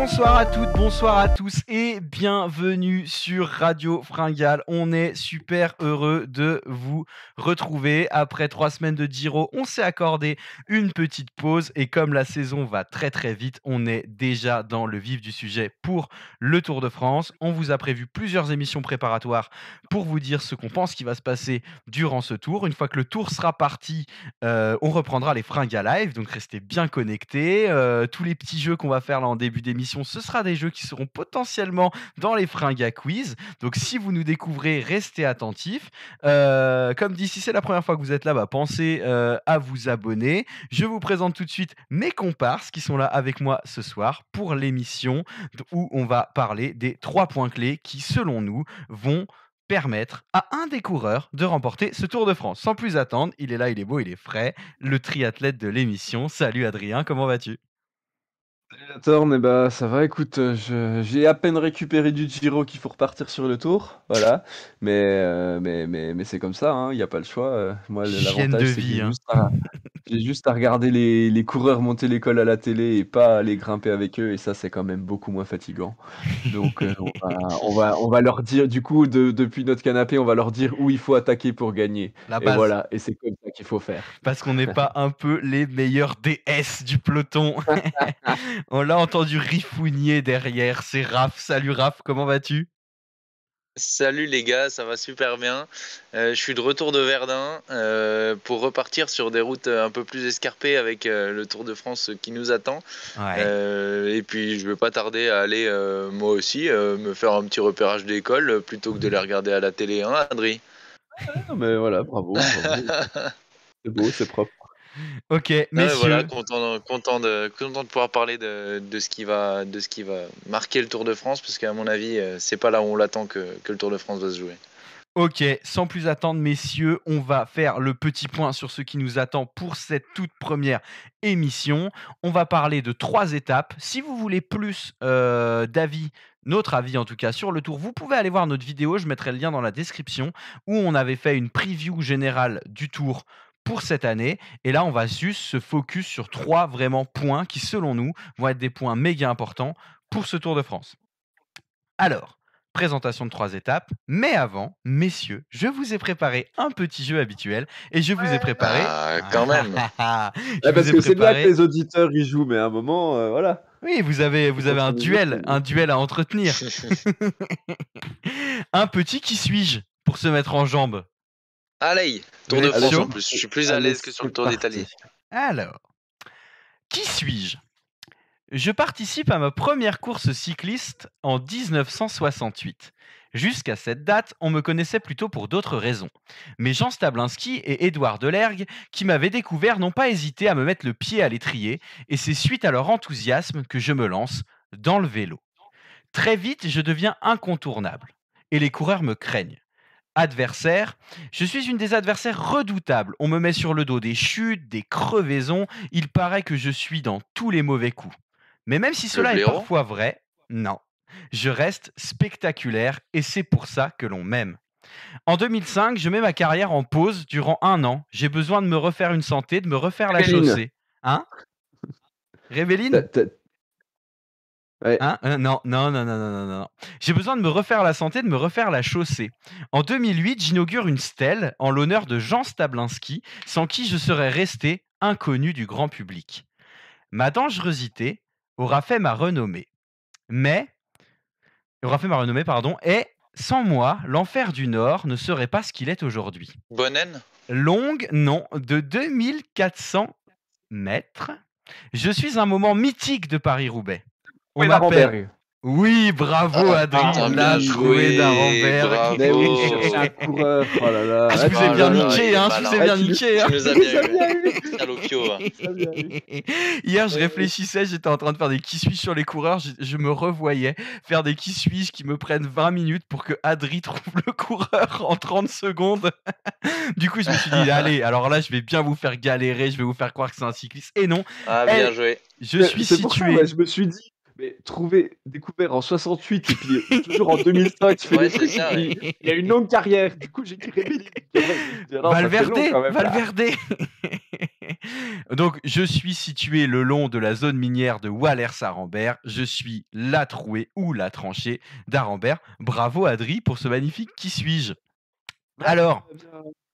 Bonsoir à toutes, bonsoir à tous et bienvenue sur Radio Fringale. On est super heureux de vous retrouver. Après 3 semaines de Giro, on s'est accordé une petite pause et comme la saison va très très vite, on est déjà dans le vif du sujet pour le Tour de France. On vous a prévu plusieurs émissions préparatoires pour vous dire ce qu'on pense qui va se passer durant ce tour. Une fois que le tour sera parti, on reprendra les Fringales Live, donc restez bien connectés. Tous les petits jeux qu'on va faire là en début d'émission, ce sera des jeux qui seront potentiellement dans les Fringales Quiz. Donc si vous nous découvrez, restez attentifs. Comme dit, si c'est la première fois que vous êtes là, pensez à vous abonner. Je vous présente tout de suite mes comparses qui sont là avec moi ce soir pour l'émission où on va parler des 3 points clés qui, selon nous, vont permettre à un des coureurs de remporter ce Tour de France. Sans plus attendre, il est là, il est beau, il est frais, le triathlète de l'émission. Salut Adrien, comment vas-tu ? Salut la ça va, écoute, j'ai à peine récupéré du Giro qu'il faut repartir sur le Tour, voilà. Mais c'est comme ça, hein, il y a pas le choix. Moi, Hygiène de l'avantage, c'est que vie, hein. j'ai juste à regarder les coureurs monter l'école à la télé et pas aller grimper avec eux, et ça, c'est quand même beaucoup moins fatigant. Donc, on va leur dire, du coup, depuis notre canapé, on va leur dire où il faut attaquer pour gagner. La Et base. voilà, et c'est comme ça qu'il faut faire. Parce qu'on n'est pas un peu les meilleurs DS du peloton. On l'a entendu rifougner derrière, c'est Raph. Salut Raph, comment vas-tu ? Salut les gars, ça va super bien. Je suis de retour de Verdun pour repartir sur des routes un peu plus escarpées avec le Tour de France qui nous attend. Ouais. Et puis je vais pas tarder à aller moi aussi me faire un petit repérage d'école plutôt que de les regarder à la télé, hein, Adri? Non, mais voilà, bravo. C'est beau, c'est propre. Ok, Non, mais messieurs. voilà, content de pouvoir parler de ce qui va marquer le Tour de France, parce qu'à mon avis, c'est pas là où on l'attend que le Tour de France va se jouer. Ok, sans plus attendre, messieurs, on va faire le petit point sur ce qui nous attend pour cette toute première émission. On va parler de 3 étapes. Si vous voulez plus d'avis, notre avis en tout cas, sur le tour, vous pouvez aller voir notre vidéo, je mettrai le lien dans la description, où on avait fait une preview générale du tour pour cette année. Et là, on va juste se focus sur 3 vraiment points qui, selon nous, vont être des points méga importants pour ce Tour de France. Alors, présentation de 3 étapes, mais avant, messieurs, je vous ai préparé un petit jeu habituel et je vous ai préparé... Quand même. Parce que c'est bien que les auditeurs y jouent, mais à un moment, voilà. Oui, vous avez un duel à entretenir. Un petit qui suis-je pour se mettre en jambes. Allez, Tour de France en plus, je suis plus à l'aise que sur le Tour d'Italie. Alors, qui suis-je ? Je participe à ma première course cycliste en 1968. Jusqu'à cette date, on me connaissait plutôt pour d'autres raisons. Mais Jean Stablinski et Édouard Delergue, qui m'avaient découvert, n'ont pas hésité à me mettre le pied à l'étrier, et c'est suite à leur enthousiasme que je me lance dans le vélo. Très vite, je deviens incontournable, et les coureurs me craignent. Adversaire, je suis une des adversaires redoutables. On me met sur le dos des chutes, des crevaisons, il paraît que je suis dans tous les mauvais coups. Mais même si cela est parfois vrai, non. Je reste spectaculaire et c'est pour ça que l'on m'aime. En 2005, je mets ma carrière en pause durant 1 an. J'ai besoin de me refaire une santé, de me refaire la chaussée. Hein ? Rébelline ? Ouais. Hein ? Non. J'ai besoin de me refaire la santé, de me refaire la chaussée. En 2008, j'inaugure une stèle en l'honneur de Jean Stablinski, sans qui je serais resté inconnu du grand public. Ma dangerosité aura fait ma renommée. Et sans moi, l'enfer du Nord ne serait pas ce qu'il est aujourd'hui. Bonnen ? Longue, non, de 2400 mètres. Je suis un moment mythique de Paris-Roubaix. On m'appelle... Oui, bravo Adrien, bien joué, d'Arenberg. Un coureur, oh là là. Je vous ai bien niqué, Tu nous as bien eu, Salopio. Hier, je réfléchissais, j'étais en train de faire des qui suis sur les coureurs, je me revoyais faire des qui suis qui me prennent 20 minutes pour que Adri trouve le coureur en 30 secondes. Du coup, je me suis dit, allez, alors là, je vais bien vous faire galérer, je vais vous faire croire que c'est un cycliste. Et non, bien joué. Je suis situé... Pour ça, je me suis dit, mais découvert en 68 et puis toujours en 2005, tu fais des trucs. Ça, ouais. Il y a une longue carrière. Du coup, j'ai dit Valverde. Donc, je suis situé le long de la zone minière de Wallers-Arambert. Je suis la trouée ou la tranchée d'Arambert. Bravo Adri pour ce magnifique Qui suis-je? Alors,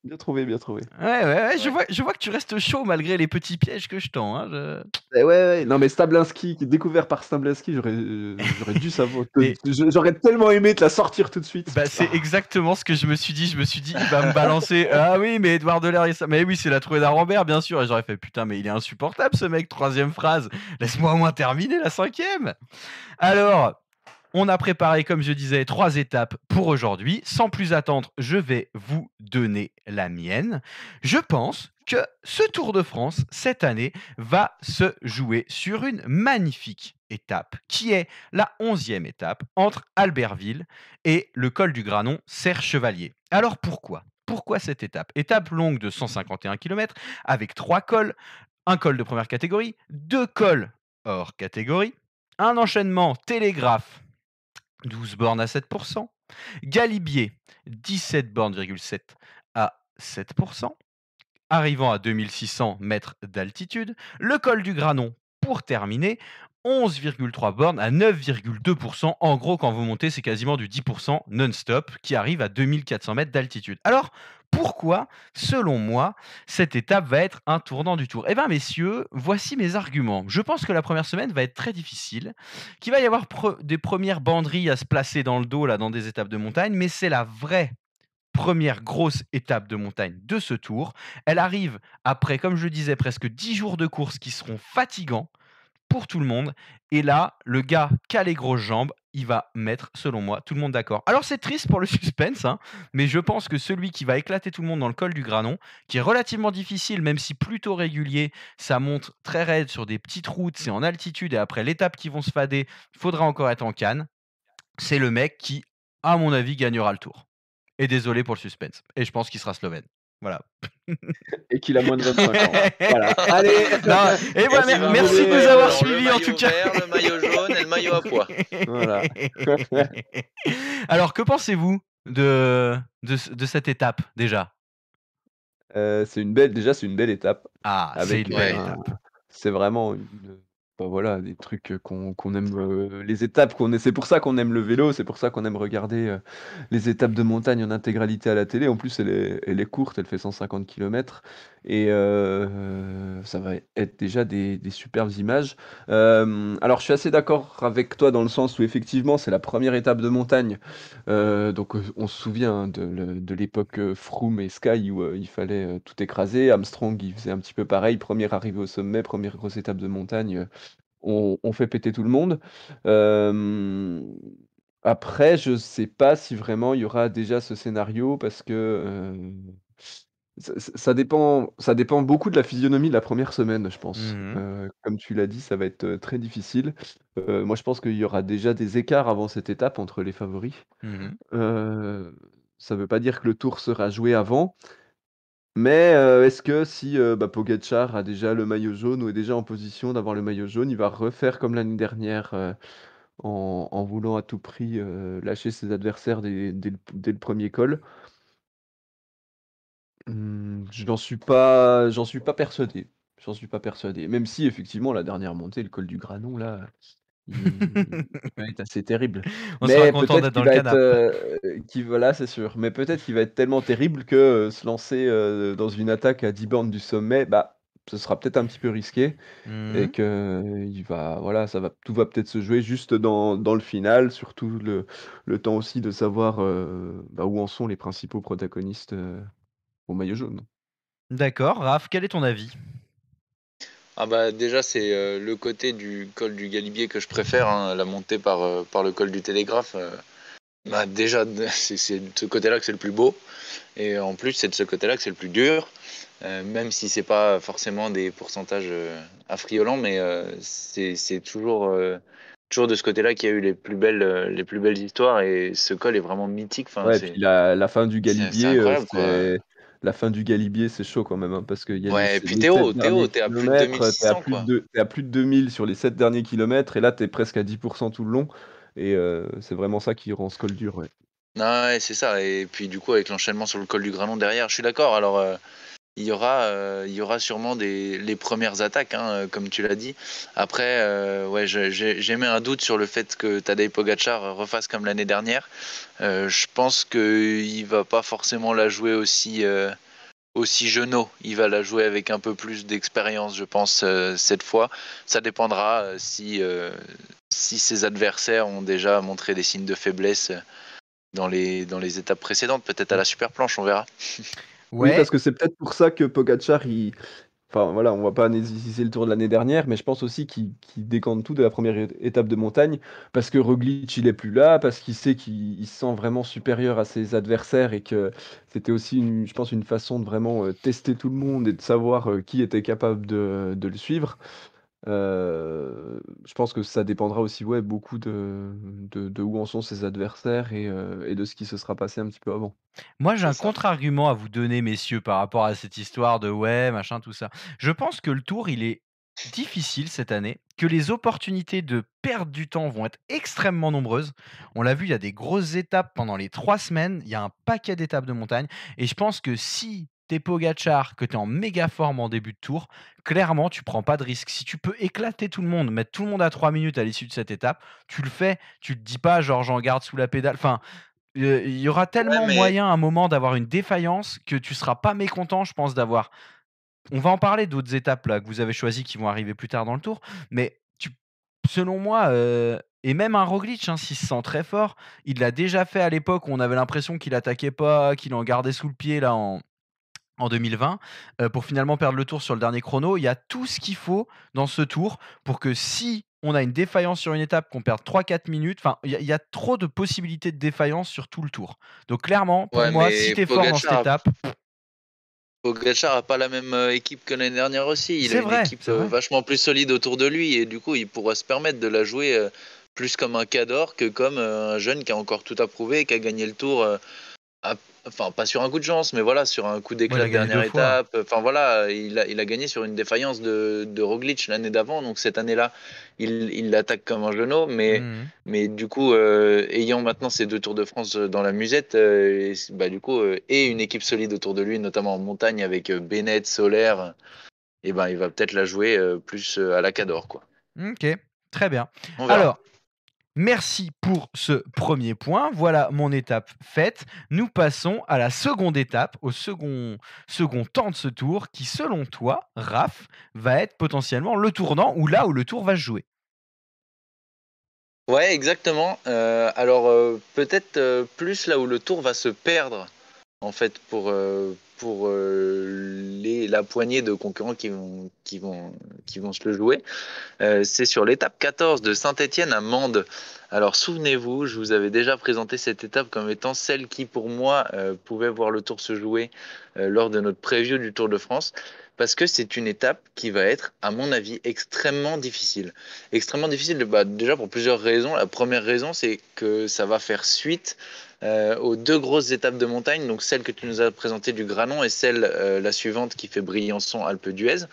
Bien trouvé, bien trouvé. ouais, je Ouais. vois que tu restes chaud malgré les petits pièges que je tends, hein, Ouais, non mais Stablinski, découvert par Stablinski, j'aurais dû savoir. Et J'aurais tellement aimé te la sortir tout de suite. bah, c'est exactement ce que je me suis dit. Je me suis dit: «Il va me balancer, ah oui, mais Édouard Delerre et ça, mais oui, c'est la trouée d'Arambert, bien sûr», et j'aurais fait: «Putain, mais il est insupportable ce mec, 3e phrase, laisse-moi au moins terminer la 5e». Alors, on a préparé, comme je disais, 3 étapes pour aujourd'hui. Sans plus attendre, je vais vous donner la mienne. Je pense que ce Tour de France, cette année, va se jouer sur une magnifique étape, qui est la 11e étape entre Albertville et le col du Granon, Serre-Chevalier. Alors pourquoi? Pourquoi cette étape? Étape longue de 151 km avec 3 cols, un col de première catégorie, 2 cols hors catégorie, un enchaînement télégraphe 12 bornes à 7%. Galibier, 17 bornes,7 à 7%. Arrivant à 2600 mètres d'altitude. Le col du Granon, pour terminer, 11,3 bornes à 9,2%. En gros, quand vous montez, c'est quasiment du 10% non-stop qui arrive à 2400 mètres d'altitude. Alors, pourquoi, selon moi, cette étape va être un tournant du Tour? Eh bien, messieurs, voici mes arguments. Je pense que la première semaine va être très difficile, qu'il va y avoir des premières banderilles à se placer dans le dos là, dans des étapes de montagne, mais c'est la vraie première grosse étape de montagne de ce Tour. Elle arrive après, comme je le disais, presque 10 jours de course qui seront fatigants pour tout le monde. Et là, le gars qui a les grosses jambes, il va mettre, selon moi, tout le monde d'accord. Alors c'est triste pour le suspense, hein, mais je pense que celui qui va éclater tout le monde dans le col du Granon, qui est relativement difficile, même si plutôt régulier, ça monte très raide sur des petites routes, c'est en altitude, et après l'étape qui vont se fader, il faudra encore être en canne. C'est le mec qui, à mon avis, gagnera le Tour. Et désolé pour le suspense. Et je pense qu'il sera slovène. Voilà. Et qu'il a moins de 25 ans. Voilà. Allez. Non, et voilà, Si vous merci de voulez, nous avoir alors, suivis le en tout maillot cas. vert, le maillot jaune et le maillot à pois. Voilà. Alors, que pensez-vous de cette étape déjà? C'est une belle étape Ah, c'est avec une belle Ouais. étape. c'est vraiment bah, voilà, des trucs, qu'on aime, les étapes c'est pour ça qu'on aime le vélo, c'est pour ça qu'on aime regarder, les étapes de montagne en intégralité à la télé. En plus, elle est courte, elle fait 150 kilomètres et ça va être déjà des superbes images. Alors je suis assez d'accord avec toi dans le sens où effectivement, c'est la première étape de montagne, donc on se souvient, hein, de l'époque, Froome et Sky où, il fallait, tout écraser. Armstrong, il faisait un petit peu pareil, 1re arrivé au sommet, 1re grosse étape de montagne, on fait péter tout le monde. Hem, Après, je sais pas si vraiment il y aura déjà ce scénario parce que, ça dépend beaucoup de la physionomie de la première semaine, je pense. Mmh. Comme tu l'as dit, ça va être, très difficile. Moi, je pense qu'il y aura déjà des écarts avant cette étape entre les favoris. Mmh. Heu, Ça veut pas dire que le tour sera joué avant, mais est-ce que si, Pogačar a déjà le maillot jaune ou est déjà en position d'avoir le maillot jaune, il va refaire comme l'année dernière, en voulant à tout prix, lâcher ses adversaires dès le 1er col? J'en suis pas persuadé. J'en suis pas persuadé. Même si effectivement la dernière montée, le col du Granon là, il va être assez terrible. On sera Mais content peut-être d'être dans qu'il le va être, canap'. voilà, c'est sûr. Mais peut-être qu'il va être tellement terrible que, se lancer, dans une attaque à 10 bornes du sommet, bah, ce sera peut-être un petit peu risqué et Mmh. qu'il va voilà, tout va peut-être se jouer juste dans le final, surtout le temps aussi de savoir, bah, où en sont les principaux protagonistes, au maillot jaune. D'accord. Raph, quel est ton avis? Ah bah déjà c'est le côté du col du Galibier que je préfère, hein, la montée par le col du Télégraphe. Bah déjà c'est de ce côté-là que c'est le plus beau et en plus c'est de ce côté-là que c'est le plus dur. Même si c'est pas forcément des pourcentages affriolants, mais c'est toujours de ce côté-là qu'il y a eu les plus belles histoires et ce col est vraiment mythique. Enfin Ouais, et puis la fin du c'est Galibier, incroyable quoi. c'est chaud quand même, hein, parce qu'il y a Ouais, et puis les 7 Théo, derniers t'es à plus de kilomètres, $2,600 quoi. tu à plus de 2 000 sur les 7 derniers kilomètres et là, tu es presque à 10 tout le long et c'est vraiment ça qui rend ce col dur, ouais. Ah ouais, c'est ça. Et puis du coup, avec l'enchaînement sur le col du Granon derrière, je suis d'accord. Alors, il y aura sûrement les premières attaques, hein, comme tu l'as dit. Après, ouais, j'ai mis un doute sur le fait que Tadej Pogacar refasse comme l'année dernière. Je pense qu'il va pas forcément la jouer aussi jeuneau. Il va la jouer avec un peu plus d'expérience, je pense, cette fois. Ça dépendra si ses adversaires ont déjà montré des signes de faiblesse dans les étapes précédentes. Peut-être à la super planche, on verra. Oui, Ouais, parce que c'est peut-être pour ça que Pogacar, enfin voilà, on va pas analyser le Tour de l'année dernière, mais je pense aussi qu'il décante tout de la première étape de montagne, parce que Roglic, il est plus là, parce qu'il sait qu'il se sent vraiment supérieur à ses adversaires et que c'était aussi, je pense, une façon de vraiment tester tout le monde et de savoir qui était capable de le suivre. Je pense que ça dépendra aussi, ouais, beaucoup de où en sont ses adversaires et de ce qui se sera passé un petit peu avant. moi j'ai C'est un ça. contre-argument à vous donner, messieurs, par rapport à cette histoire de ouais, machin, tout ça. Je pense que le Tour, il est difficile cette année, que les opportunités de perdre du temps vont être extrêmement nombreuses. On l'a vu, il y a des grosses étapes pendant les 3 semaines, il y a un paquet d'étapes de montagne et je pense que si tu Pogacar, que tu es en méga forme en début de Tour, clairement, tu prends pas de risque. Si tu peux éclater tout le monde, mettre tout le monde à 3 minutes à l'issue de cette étape, tu le fais. Tu te dis pas genre: «J'en garde sous la pédale». Enfin, il y aura Ouais, tellement mais moyen à un moment d'avoir une défaillance que tu seras pas mécontent, je pense, d'avoir on va en parler d'autres étapes là que vous avez choisies qui vont arriver plus tard dans le tour, mais selon moi, et même un Roglic, hein, s'il se sent très fort, il l'a déjà fait à l'époque où on avait l'impression qu'il attaquait pas, qu'il en gardait sous le pied là en 2020, pour finalement perdre le tour sur le dernier chrono. Il y a tout ce qu'il faut dans ce tour pour que si on a une défaillance sur une étape, qu'on perde 3-4 minutes, enfin, il y a trop de possibilités de défaillance sur tout le tour. Donc clairement, pour ouais, moi, si mais tu es fort dans cette étape, Pogacar a pas la même équipe que l'année dernière aussi. Il a c'est une vrai, équipe c'est vrai. vachement plus solide autour de lui et du coup, il pourra se permettre de la jouer plus comme un cador que comme un jeune qui a encore tout à prouver et qui a gagné le tour. Ah, enfin, pas sur un coup de chance, mais voilà, sur un coup Moi, il d'éclat a de gagné 2 dernière fois. étape. Enfin voilà, il a gagné sur une défaillance de Roglic l'année d'avant. Donc cette année-là, il l'attaque comme un genou. Mmh. Mais du coup, ayant maintenant ces deux Tours de France dans la musette, bah, du coup, et une équipe solide autour de lui, notamment en montagne avec Bennett, Soler, et ben il va peut-être la jouer plus à la Cador, quoi. OK, très bien. On verra. Alors, merci pour ce premier point. Voilà mon étape faite. Nous passons à la seconde étape, au second temps de ce tour qui, selon toi, Raph, va être potentiellement le tournant ou là où le tour va se jouer. Ouais, exactement. Alors peut-être plus là où le tour va se perdre en fait pour la poignée de concurrents qui vont se le jouer. C'est sur l'étape 14 de Saint-Étienne à Mende. Alors souvenez-vous, je vous avais déjà présenté cette étape comme étant celle qui pour moi pouvait voir le tour se jouer lors de notre preview du Tour de France. Parce que c'est une étape qui va être, à mon avis, extrêmement difficile. Extrêmement difficile, bah, déjà pour plusieurs raisons. La première raison, c'est que ça va faire suite aux deux grosses étapes de montagne, donc celle que tu nous as présentée du Granon et celle, la suivante qui fait Briançon-Alpe d'Huez,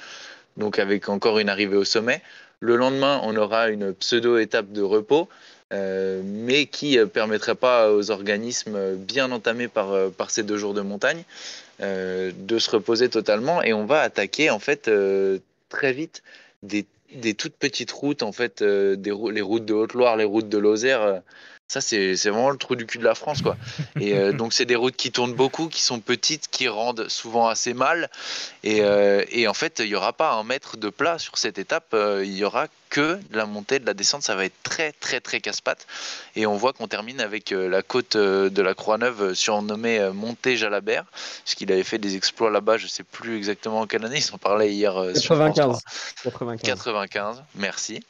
donc avec encore une arrivée au sommet. Le lendemain, on aura une pseudo-étape de repos, mais qui ne permettrait pas aux organismes bien entamés par ces 2 jours de montagne de se reposer totalement. Et on va attaquer en fait très vite des toutes petites routes, en fait, les routes de Haute-Loire, les routes de Lozère. Ça, c'est vraiment le trou du cul de la France, quoi. Et donc, c'est des routes qui tournent beaucoup, qui sont petites, qui rendent souvent assez mal. Et en fait, il n'y aura pas un mètre de plat sur cette étape. Il n'y aura que de la montée, de la descente. Ça va être très, très, très casse-pattes. Et on voit qu'on termine avec la côte de la Croix-Neuve, surnommée Montée-Jalabert, puisqu'il avait fait des exploits là-bas. Je ne sais plus exactement en quelle année. Ils en parlaient hier sur France 3. 95. 95. 95, merci.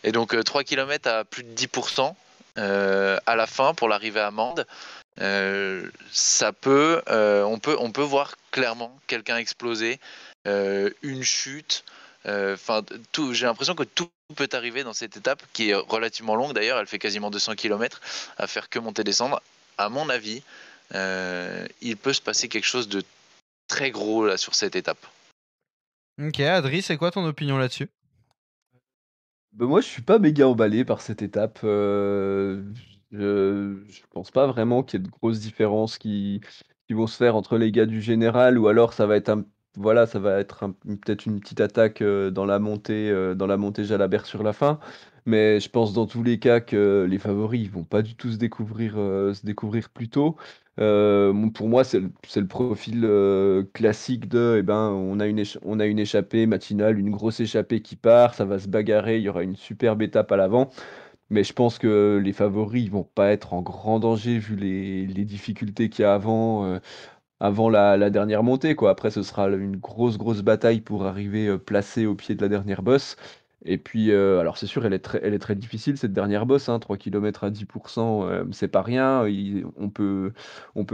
Et donc 3 km à plus de 10% à la fin pour l'arrivée à Mende. On peut voir clairement quelqu'un exploser, une chute. Enfin, j'ai l'impression que tout peut arriver dans cette étape qui est relativement longue d'ailleurs. Elle fait quasiment 200 km à faire que monter descendre. À mon avis, il peut se passer quelque chose de très gros là sur cette étape. OK, Adri, c'est quoi ton opinion là-dessus? Bah, moi, je suis pas méga emballé par cette étape, je pense pas vraiment qu'il y ait de grosses différences qui vont se faire entre les gars du général ou alors ça va être un voilà, ça va être peut-être une petite attaque, dans la montée Jalabert sur la fin. Mais je pense dans tous les cas que les favoris, ils vont pas du tout se découvrir plus tôt. Pour moi, c'est le profil, classique de, eh ben, on a une échappée matinale, une grosse échappée qui part, ça va se bagarrer, il y aura une superbe étape à l'avant. Mais je pense que les favoris, ils vont pas être en grand danger vu les difficultés qu'il y a avant la dernière montée, quoi. Après, ce sera une grosse, grosse bataille pour arriver, placé au pied de la dernière bosse. Et puis, alors c'est sûr, elle est très difficile cette dernière bosse, hein, 3 kilomètres à 10, c'est pas rien. On peut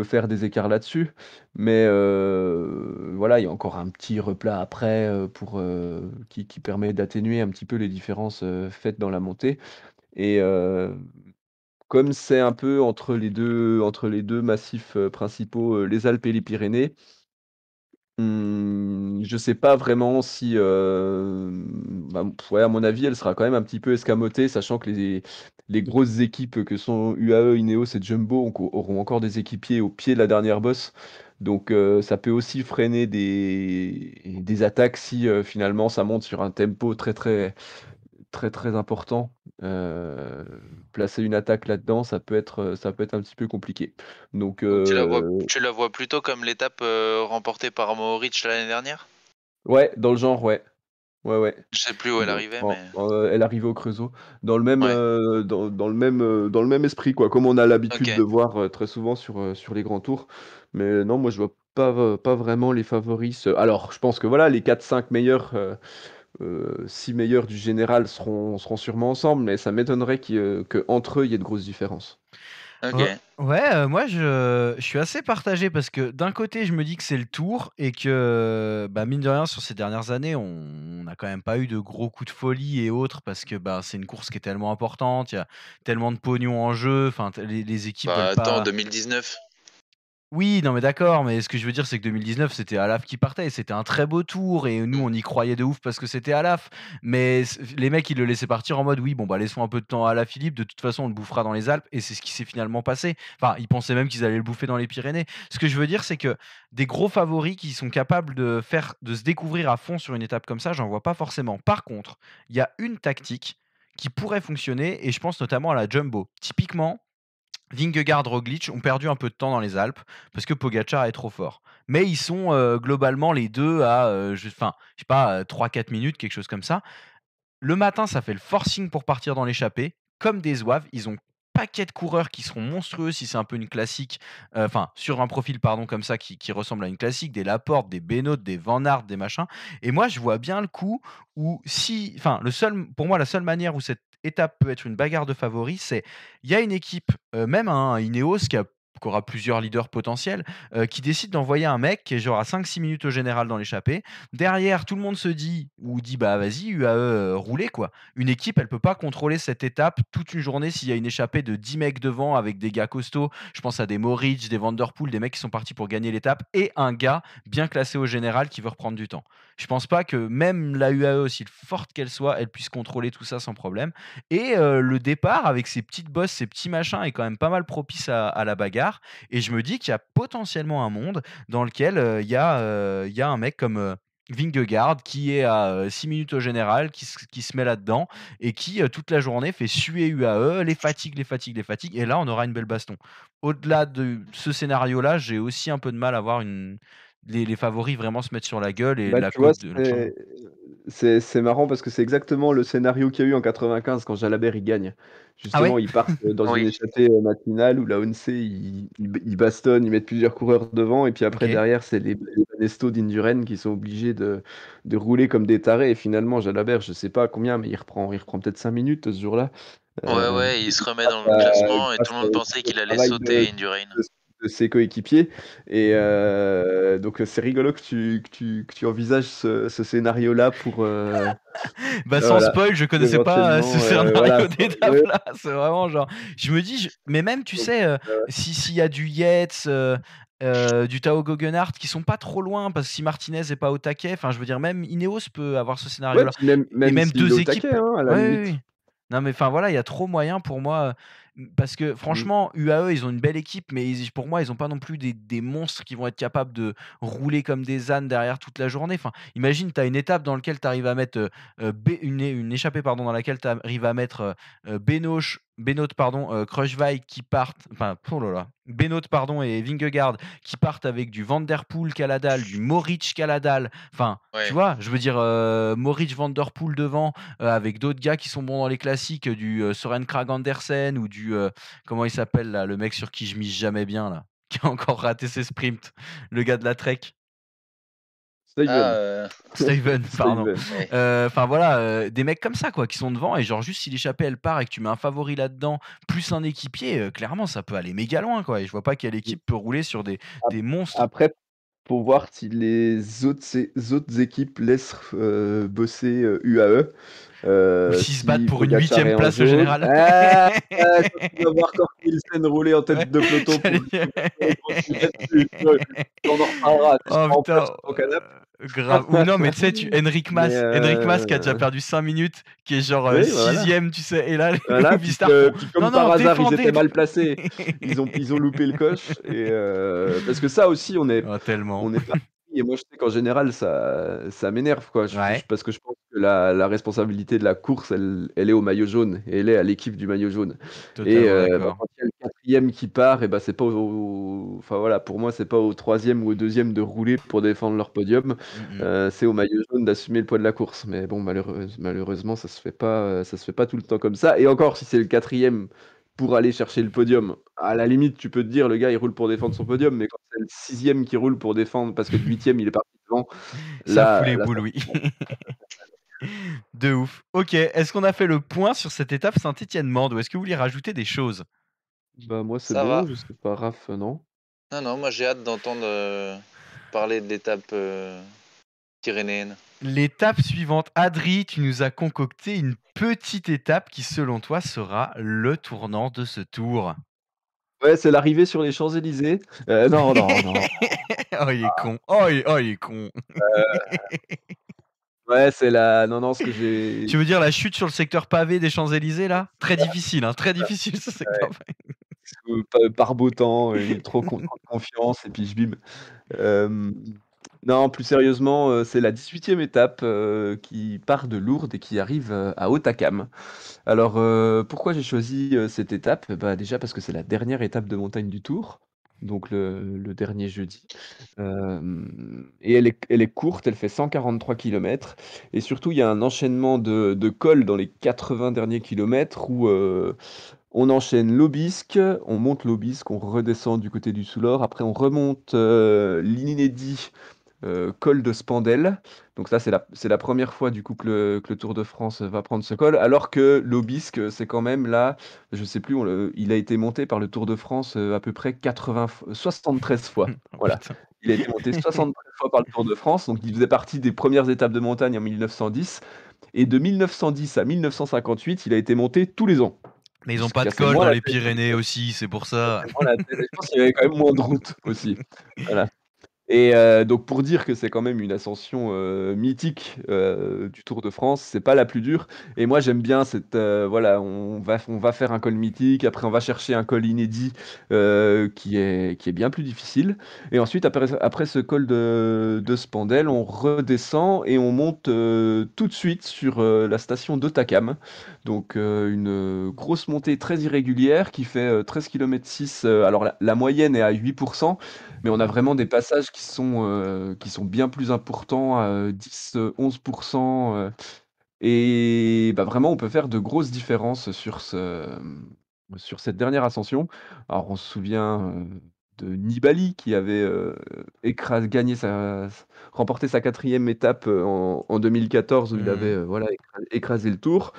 faire des écarts là-dessus. Mais, voilà, il y a encore un petit replat après, qui permet d'atténuer un petit peu les différences, faites dans la montée. Et comme c'est un peu entre les deux massifs, principaux, les Alpes et les Pyrénées, je sais pas vraiment si, ouais, à mon avis, elle sera quand même un petit peu escamotée, sachant que les grosses équipes que sont UAE, Ineos et Jumbo auront encore des équipiers au pied de la dernière bosse. Donc ça peut aussi freiner des attaques si, finalement ça monte sur un tempo très, très très, très important. Heu, Placer une attaque là-dedans, ça peut être un petit peu compliqué. Donc Donc tu la vois plutôt comme l'étape remportée par Mohoric l'année dernière? ouais, dans le genre, ouais. Ouais, ouais. Je sais plus où elle arrivait, mais Elle arrivait au Creusot. Dans le même, ouais. dans le même esprit, quoi, comme on a l'habitude Ok. de voir, très souvent sur les grands tours. Mais non, moi je vois pas vraiment les favoris alors je pense que voilà, les 4-5 meilleurs, 6 meilleurs du général seront sûrement ensemble, mais ça m'étonnerait qu'entre eux, il y ait de grosses différences. Ok. Ouais, moi je suis assez partagé parce que d'un côté, je me dis que c'est le Tour et que, bah, mine de rien, sur ces dernières années, on n'a quand même pas eu de gros coups de folie et autres parce que, bah, c'est une course qui est tellement importante, il y a tellement de pognon en jeu, enfin t les équipes Bah veulent attends, pas. 2019. Oui, non mais d'accord, mais ce que je veux dire, c'est que 2019, c'était Alaf qui partait et c'était un très beau tour et nous, on y croyait de ouf parce que c'était Alaf. Mais les mecs, ils le laissaient partir en mode oui, bon, bah laissons un peu de temps à Alaphilippe, de toute façon, on le bouffera dans les Alpes et c'est ce qui s'est finalement passé. Enfin, ils pensaient même qu'ils allaient le bouffer dans les Pyrénées. Ce que je veux dire, c'est que des gros favoris qui sont capables de se découvrir à fond sur une étape comme ça, j'en vois pas forcément. Par contre, il y a une tactique qui pourrait fonctionner et je pense notamment à la Jumbo. Typiquement, Vingegaard, Roglic ont perdu un peu de temps dans les Alpes parce que Pogačar est trop fort. Mais ils sont, globalement les 2 à, je sais pas, 3-4 minutes, quelque chose comme ça. Le matin, ça fait le forcing pour partir dans l'échappée, comme des zouaves. Ils ont paquet de coureurs qui seront monstrueux si c'est un peu une classique, sur un profil pardon comme ça qui ressemble à une classique, des Laporte, des Benoît, des Van Aert, des machins et moi je vois bien le coup où si pour moi la seule manière où cette étape peut être une bagarre de favoris, c'est il y a une équipe, même un Ineos qui aura plusieurs leaders potentiels, qui décide d'envoyer un mec qui est genre à 5-6 minutes au général dans l'échappée. Derrière, tout le monde se dit ou dit: «Bah, vas-y UAE, roulez quoi». Une équipe, elle peut pas contrôler cette étape toute une journée s'il y a une échappée de 10 mecs devant avec des gars costauds. Je pense à des Mohoric, des Van der Poel, des mecs qui sont partis pour gagner l'étape et un gars bien classé au général qui veut reprendre du temps. Je pense pas que même la UAE, aussi forte qu'elle soit, elle puisse contrôler tout ça sans problème et le départ avec ses petites bosses, ses petits machins est quand même pas mal propice à la bagarre et je me dis qu'il y a potentiellement un monde dans lequel, il y a un mec comme, Vingegaard qui est à, 6 minutes au général, qui se met là-dedans et qui, toute la journée fait suer UAE, les fatigue, les fatigue, les fatigue et là, on aura une belle baston. Au-delà de ce scénario-là, j'ai aussi un peu de mal à voir les favoris vraiment se mettre sur la gueule et Bah, la tu vois, côte de largement. c'est marrant parce que c'est exactement le scénario qu'il y a eu en 95 quand Jalabert il gagne. Ah Justement, ouais? ils partent, dans une Oui. échappée, matinale où la ONC ils bastonnent, ils mettent plusieurs coureurs devant et puis après OK. derrière, c'est les Banesto d'Indurain qui sont obligés de rouler comme des tarés et finalement Jalabert, je sais pas combien, mais il reprend peut-être 5 minutes ce jour-là, Ouais, heu, ouais, il se remet grâce dans le à classement et tout grâce le à monde pensait au qu'il allait travail sauter Indurain. de de ses coéquipiers et donc c'est rigolo que tu envisages ce scénario-là pour, Bah, sans voilà, spoil, je connaissais pas, ce éventuellement, voilà, scénario ouais, d'étape-là. C'est vraiment genre je me dis mais même tu donc sais, s'il y a du Yates, du Tao Geoghenaert qui sont pas trop loin parce que si Martinez est pas au taquet, enfin je veux dire même Ineos peut avoir ce ouais, scénario-là puis même et même même s'il est 2 au taquet, équipes. hein, à la Ouais, oui, limite. oui. Non mais enfin voilà, il y a trop moyen pour moi, Parce que Mmh. franchement, UAE, ils ont une belle équipe, mais pour moi, ils ont pas non plus des monstres qui vont être capables de rouler comme des ânes derrière toute la journée. Enfin, imagine, tu as une étape dans laquelle tu arrives à mettre, une échappée pardon, dans laquelle tu arrives à mettre, Benoît pardon, Kruijswijk qui partent, enfin, oh là là, Benoît pardon et Vingegaard qui partent avec du Van der Poel Caladal, du Mohoric Caladal. Enfin, tu Ouais. vois? Je veux dire, Mohoric, Van der Poel devant, avec d'autres gars qui sont bons dans les classiques, du, Søren Kragh Andersen ou du, comment il s'appelle là, le mec sur qui je mise jamais bien là, qui a encore raté ses sprints, le gars de la Trek? Steven. Ah, Steven, pardon. Steven. ouais. Enfin voilà, des mecs comme ça quoi, qui sont devant et genre juste si l'échappée elle part et que tu mets un favori là-dedans, plus un équipier, clairement ça peut aller méga loin quoi et je vois pas quelle équipe peut rouler sur Ap des monstres. après, pour voir si les autres équipes laissent, bosser, UAE, Ou s'ils se battent si pour une Pogačar 8e est en place au jaune. général. Ah! Quand tu vas voir Thor Nielsen rouler en Ouais, tête de peloton pour j'allais dire. continuer là-dessus, on en reparlera, tu Oh seras en pleurs putain, sur ton canapé. grave. Ou non, mais tu sais, Henrik Mais Mas. Henrik Mas qui a déjà perdu 5 minutes, qui est genre oui, bah, voilà. 6e, tu sais, et là, les Voilà, Movistar font puis non, comme par non, hasard, ils défendez. étaient mal placés. Ils ont loupé le coche et parce que ça aussi, Oh, tellement. on est pas et moi, je sais qu'en général, ça m'énerve, quoi. Ouais, Parce que je pense que la responsabilité de la course, elle est au maillot jaune et elle est à l'équipe du maillot jaune et totalement d'accord. quand il y a le 4e qui part et c'est pas enfin voilà, pour moi, c'est pas au 3e ou au 2e de rouler pour défendre leur podium, Mmh mh. c'est au maillot jaune d'assumer le poids de la course. Mais bon, malheureusement, ça se fait pas tout le temps comme ça et encore, si c'est le 4e pour aller chercher le podium, à la limite, tu peux te dire: «Le gars, il roule pour défendre son podium», mais quand c'est le 6e qui roule pour défendre parce que le 8e, il est parti devant, Ça fout les là, boules, ça oui. De ouf. OK, est-ce qu'on a fait le point sur cette étape Saint-Étienne-Mende ou est-ce que vous voulez rajouter des choses? moi, c'est Ça va. bon, je sais pas, Raph, non? Non, non, moi j'ai hâte d'entendre parler de l'étape pyrénéenne. L'étape suivante, Adri, tu nous as concocté une petite étape qui, selon toi, sera le tournant de ce Tour. Ouais, c'est l'arrivée sur les Champs-Élysées. Non, non, non. Oh, il est con. Oh, il est con. Ouais, c'est la non, non, ce que j'ai Tu veux dire la chute sur le secteur pavé des Champs-Élysées là? Très difficile, hein, très difficile ce secteur pavé. par beau temps, trop de confiance et puis je bim. Hem, non, plus sérieusement, c'est la 18e étape, qui part de Lourdes et qui arrive, à Hautacam. Alors, pourquoi j'ai choisi, cette étape? Déjà parce que c'est la dernière étape de montagne du Tour, donc le dernier jeudi. Et elle est courte, elle fait 143 kilomètres et surtout il y a un enchaînement de cols dans les 80 derniers kilomètres où, on enchaîne l'Aubisque, on monte l'Aubisque, on redescend du côté du Soulor, après on remonte, l'Inédit, col de Spandelle. Donc ça, c'est la première fois du coup que le Tour de France va prendre ce col, alors que l'Aubisque, c'est quand même là, je sais plus, il a été monté par le Tour de France, à peu près 73 fois. Oh Voilà. putain. Il a été monté 73 fois par le Tour de France, donc il faisait partie des premières étapes de montagne en 1910 et de 1910 à 1958, il a été monté tous les ans. Mais ils Ce ont qui pas de cassait col moins dans la les tête Pyrénées aussi, c'est pour ça. cassait moins la tête et je pense qu'il y avait quand même moins de routes aussi. Voilà. Et donc pour dire que c'est quand même une ascension, mythique, du Tour de France, c'est pas la plus dure et moi j'aime bien cette, voilà, on va faire un col mythique, après on va chercher un col inédit, qui est bien plus difficile et ensuite après ce col de Spandelle, on redescend et on monte, tout de suite sur, la station d'Hautacam. Donc une grosse montée très irrégulière qui fait, 13 kilomètres 6, alors la moyenne est à 8 mais on a vraiment des passages qui sont bien plus importants, 10, 11 et vraiment on peut faire de grosses différences sur cette dernière ascension. Alors on se souvient, de Nibali qui avait, remporté sa 4e étape, en 2014 où il avait, Mmh. voilà écrasé le Tour.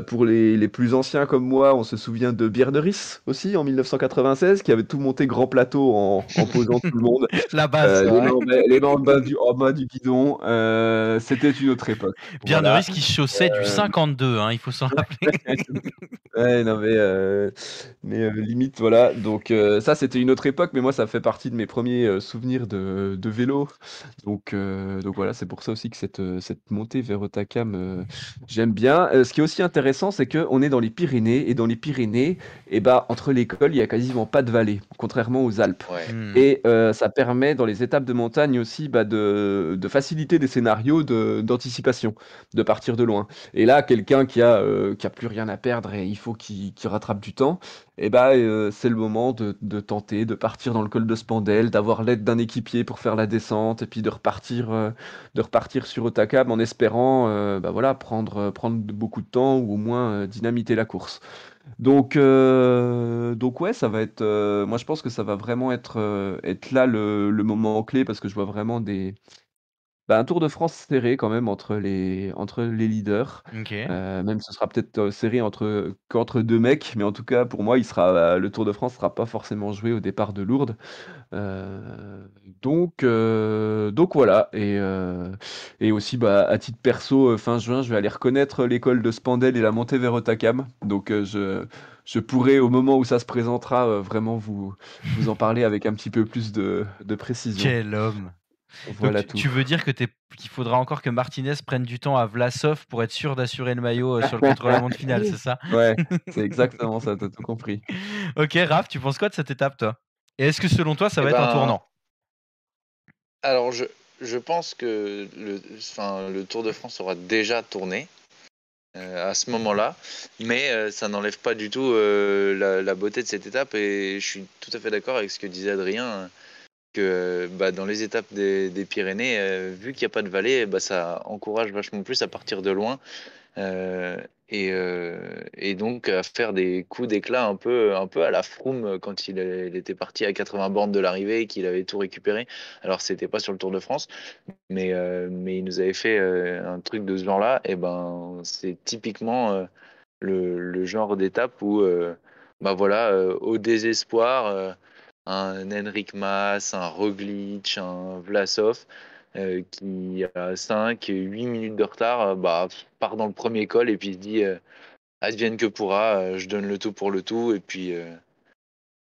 Pour les plus anciens comme moi, on se souvient de Bierderis aussi en 1996 qui avait tout monté grand plateau en posant tout le monde. La base. C'est Les vrai. mains en bas du guidon, c'était une autre époque. Voilà. Bierneris qui chaussait du 52, hein, il faut s'en rappeler. Ouais, non mais limite voilà donc ça c'était une autre époque l'époque, mais moi, ça fait partie de mes premiers souvenirs de vélo. Donc voilà, c'est pour ça aussi que cette montée vers Hautacam, j'aime bien. Ce qui est aussi intéressant, c'est qu'on est dans les Pyrénées, et dans les Pyrénées, et bah, entre les cols, il y a quasiment pas de vallée, contrairement aux Alpes. Ouais. Et ça permet, dans les étapes de montagne aussi, bah, de faciliter des scénarios d'anticipation, de partir de loin. Et là, quelqu'un qui a plus rien à perdre et il faut qu'il rattrape du temps, et bah, c'est le moment de tenter, de partir dans le col de Spandel, d'avoir l'aide d'un équipier pour faire la descente, et puis de repartir sur Hautacam en espérant bah, voilà, prendre beaucoup de temps ou au moins dynamiter la course. Donc ouais, ça va être. Moi, je pense que ça va vraiment être là le moment clé parce que je vois vraiment un Tour de France serré quand même entre les leaders. Ok. Même ce sera peut-être serré qu'entre deux mecs, mais en tout cas, pour moi, le Tour de France sera pas forcément joué au départ de Lourdes. Donc voilà. Et aussi, bah, à titre perso, fin juin, je vais aller reconnaître l'école de Spandel et la montée vers Hautacam. Donc je pourrai, au moment où ça se présentera, vraiment vous en parler avec un petit peu plus de précision. Quel homme. Voilà Donc tout. tu veux dire que qu'il faudra encore que Martinez prenne du temps à Vlasov pour être sûr d'assurer le maillot sur le contre-la-montre final, c'est ça? Ouais, c'est exactement ça, t'as tout compris. Ok, Raph, tu penses quoi de cette étape, toi? Et est-ce que selon toi, ça Eh va être un ben, tournant? alors je pense que le Tour de France aura déjà tourné à ce moment-là, mais ça n'enlève pas du tout la beauté de cette étape et je suis tout à fait d'accord avec ce que disait Adrien, que bah, dans les étapes des Pyrénées, vu qu'il n'y a pas de vallée, bah, ça encourage vachement plus à partir de loin. Et donc à faire des coups d'éclat un peu à la Froome quand il était parti à 80 bornes de l'arrivée et qu'il avait tout récupéré. Alors c'était pas sur le Tour de France, mais il nous avait fait un truc de ce genre-là. Et ben c'est typiquement le genre d'étape où bah voilà, au désespoir, un Enric Mas, un Roglic, un Vlasov qui a 5, 8 minutes de retard, bah, part dans le premier col et puis se dit advienne que pourra, je donne le tout pour le tout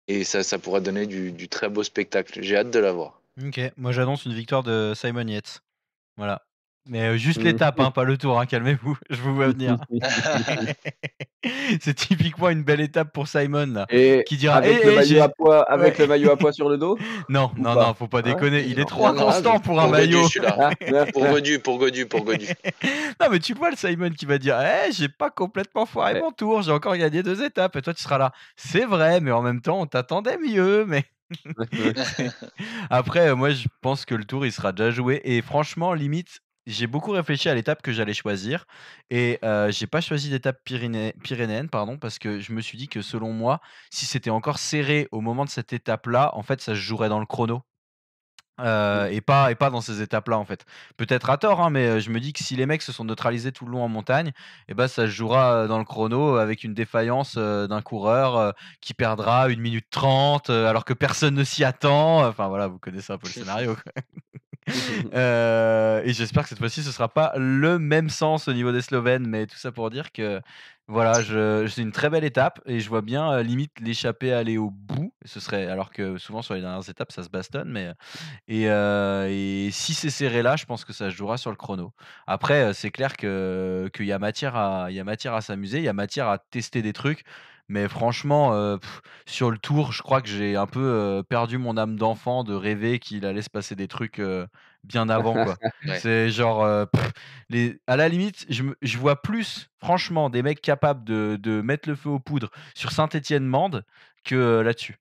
et ça pourra donner du très beau spectacle. J'ai hâte de la voir. Ok, moi j'annonce une victoire de Simon Yates. Voilà. Mais juste Mmh. l'étape, hein, pas le tour, hein, calmez-vous, je vous vois venir. C'est typiquement une belle étape pour Simon, là, Et qui dira avec le maillot à pois Ouais. sur le dos? Non, Ou non, pas? non, faut pas Hein? déconner, il est Non. trop Non, non, inconstant pour un pour Godu maillot. celui-là. Ah, Pour Godu. Non, mais tu vois le Simon qui va dire j'ai pas complètement foiré ouais. mon tour, j'ai encore gagné 2 étapes. Et toi, tu seras là. C'est vrai, mais en même temps, on t'attendait mieux. Mais après, moi, je pense que le tour, il sera déjà joué. Et franchement, limite, j'ai beaucoup réfléchi à l'étape que j'allais choisir. Et j'ai pas choisi d'étape pyrénéenne, pardon, parce que je me suis dit que selon moi, si c'était encore serré au moment de cette étape-là, en fait, ça se jouerait dans le chrono. Et pas dans ces étapes-là, en fait. Peut-être à tort, hein, mais je me dis que si les mecs se sont neutralisés tout le long en montagne, et ben ça se jouera, dans le chrono avec une défaillance, d'un coureur, qui perdra 1 minute 30, alors que personne ne s'y attend. Enfin voilà, vous connaissez un peu le scénario, quoi. Et j'espère que cette fois-ci, ce sera pas le même sens au niveau des Slovènes, mais tout ça pour dire que, voilà, c'est une très belle étape et je vois bien, limite l'échappée aller au bout. Ce serait alors que souvent sur les dernières étapes, ça se bastonne, mais et si c'est serré là, je pense que ça se jouera sur le chrono. Après, c'est clair qu'il y a matière à s'amuser, il y a matière à tester des trucs, mais franchement, sur le tour, je crois que j'ai un peu, perdu mon âme d'enfant de rêver qu'il allait se passer des trucs, bien avant, quoi. Ouais. C'est genre, à la limite, je vois plus, franchement, des mecs capables de mettre le feu aux poudres sur Saint-Étienne-Mende que, là-dessus.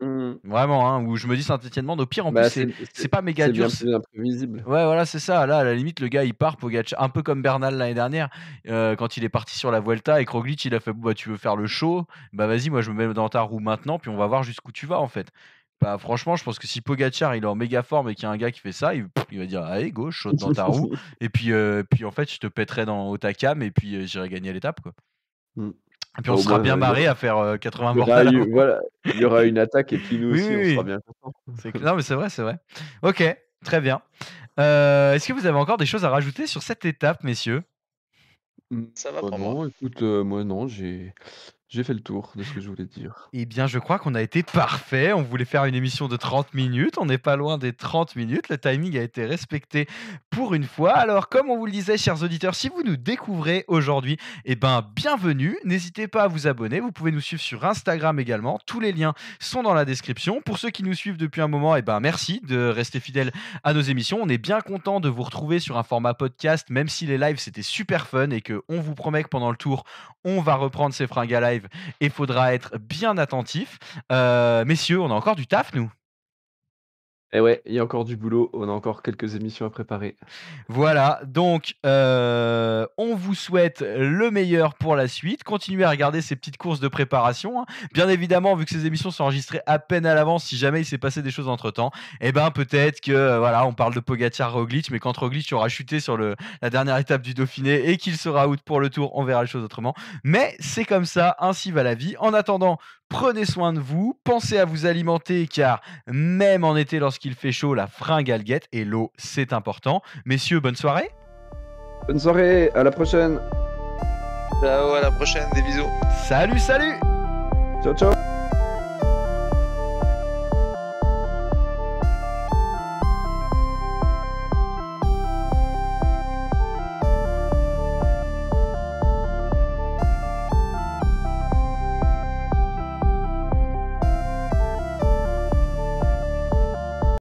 Mmh. Vraiment, hein, où je me dis Saint-Étienne-Mende, au pire, en plus, Bah, c'est pas méga c'est dur. bien plus imprévisible. Ouais, voilà, c'est ça. Là, à la limite, le gars, il part, Pogacar un peu comme Bernal l'année dernière, quand il est parti sur la Vuelta et que Roglic, il a fait: «Bon, bah, tu veux faire le show? Bah, vas-y, moi, je me mets dans ta roue maintenant, puis on va voir jusqu'où tu vas, en fait». Bah, franchement, je pense que si Pogacar, il est en méga forme et qu'il y a un gars qui fait ça, il va dire: «Allez, go, je saute dans ta roue et puis, en fait, je te pèterai dans Hautacam et puis, j'irai gagner l'étape, quoi». Mmh. Et puis, Bah, on au sera moins, bien marrés à faire, 80 il y bornes aura à eu l'avant. voilà, il y aura une attaque et puis nous Oui, aussi, oui, on sera oui. bien contents. Non, mais c'est vrai, c'est vrai. OK, très bien. Est-ce que vous avez encore des choses à rajouter sur cette étape, messieurs? Mmh, Ça va bah, pour moi. non, écoute, moi non, j'ai J'ai fait le tour de ce que je voulais dire. Eh bien, je crois qu'on a été parfait. On voulait faire une émission de 30 minutes. On n'est pas loin des 30 minutes. Le timing a été respecté pour une fois. Alors, comme on vous le disait, chers auditeurs, si vous nous découvrez aujourd'hui, eh ben, bienvenue. N'hésitez pas à vous abonner. Vous pouvez nous suivre sur Instagram également. Tous les liens sont dans la description. Pour ceux qui nous suivent depuis un moment, eh ben, merci de rester fidèles à nos émissions. On est bien content de vous retrouver sur un format podcast, même si les lives, c'était super fun et qu'on vous promet que pendant le tour, on va reprendre ces fringues à live et faudra être bien attentif. Messieurs, on a encore du taf, nous. Et ouais, il y a encore du boulot, on a encore quelques émissions à préparer. Voilà, donc on vous souhaite le meilleur pour la suite. Continuez à regarder ces petites courses de préparation, hein. Bien évidemment, vu que ces émissions sont enregistrées à peine à l'avance, si jamais il s'est passé des choses entre-temps, eh ben peut-être que voilà, on parle de Pogacar-Roglic, mais quand Roglic aura chuté sur la dernière étape du Dauphiné et qu'il sera out pour le Tour, on verra les choses autrement. Mais c'est comme ça, ainsi va la vie. En attendant, prenez soin de vous, pensez à vous alimenter car même en été lorsqu'il fait chaud, la fringale guette et l'eau c'est important. Messieurs, bonne soirée. Bonne soirée, à la prochaine. Ciao, à la prochaine, des bisous. Salut, salut. Ciao, ciao.